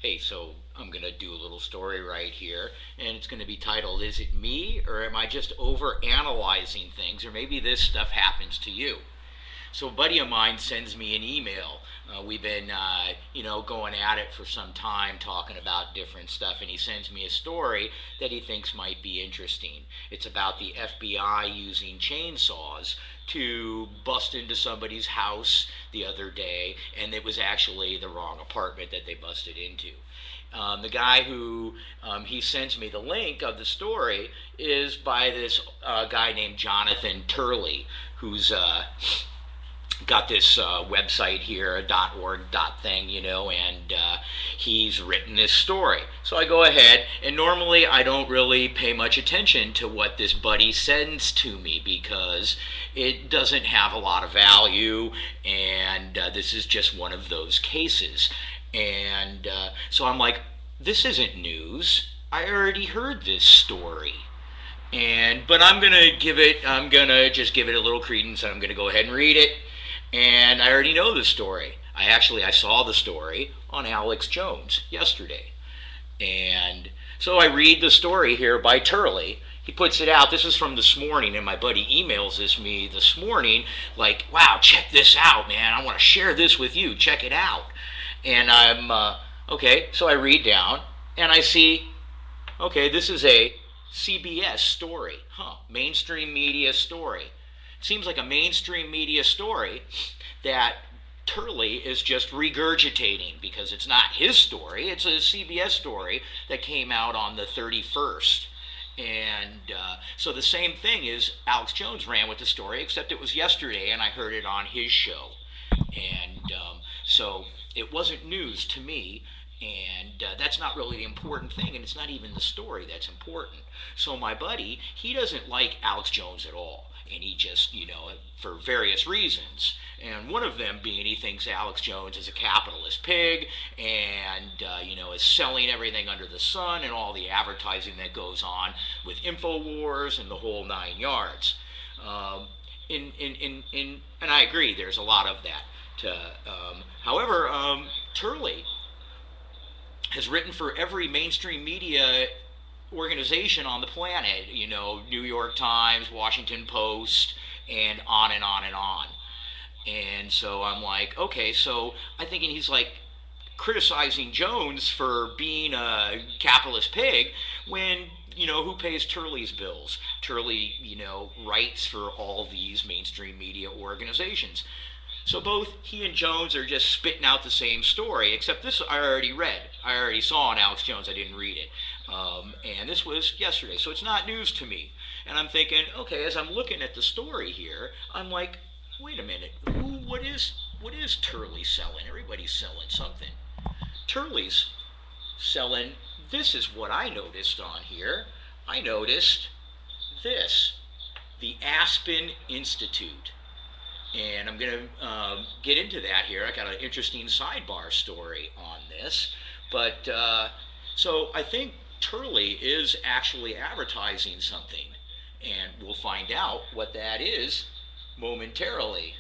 Hey, so I'm going to do a little story right here, and it's going to be titled, Is It Me, or Am I Just Over Analyzing Things, or maybe this stuff happens to you? So a buddy of mine sends me an email. We've been, going at it for some time, talking about different stuff, and he sends me a story that he thinks might be interesting. It's about the FBI using chainsaws to bust into somebody's house the other day, and it was actually the wrong apartment that they busted into. The guy who he sends me the link of the story is by this guy named Jonathan Turley, who's got this website here, .org thing, and he's written this story. So I go ahead, and normally I don't really pay much attention to what this buddy sends to me because it doesn't have a lot of value, and this is just one of those cases. And so I'm like, this isn't news. I already heard this story. But I'm gonna just give it a little credence, and I'm gonna go ahead and read it. And I already know the story. I saw the story on Alex Jones yesterday. And so I read the story here by Turley. He puts it out. This is from this morning, and my buddy emails me this morning, like, "Wow, check this out, man! I want to share this with you. Check it out." And I'm okay. So I read down, and I see, okay, this is a CBS story, Mainstream media story. Seems like a mainstream media story that Turley is just regurgitating because it's not his story. It's a CBS story that came out on the 31st. And so the same thing is Alex Jones ran with the story, except it was yesterday and I heard it on his show. And so it wasn't news to me. And that's not really the important thing, and it's not even the story that's important. So my buddy, he doesn't like Alex Jones at all, and he just, for various reasons. And one of them being he thinks Alex Jones is a capitalist pig, and is selling everything under the sun and all the advertising that goes on with Infowars and the whole 9 yards. And I agree, there's a lot of that. However, Turley has written for every mainstream media organization on the planet, New York Times, Washington Post, and on and on and on. And so I'm like, okay, so I'm thinking he's like criticizing Jones for being a capitalist pig when, who pays Turley's bills? Turley, writes for all these mainstream media organizations. So both he and Jones are just spitting out the same story, except this I already read. I already saw on Alex Jones. I didn't read it. And this was yesterday, so it's not news to me. And I'm thinking, okay, as I'm looking at the story here, I'm like, wait a minute, what is Turley selling? Everybody's selling something. Turley's selling, this is what I noticed on here. I noticed this, the Aspen Institute. And I'm going to get into that here. I got an interesting sidebar story on this. But so I think Turley is actually advertising something. And we'll find out what that is momentarily.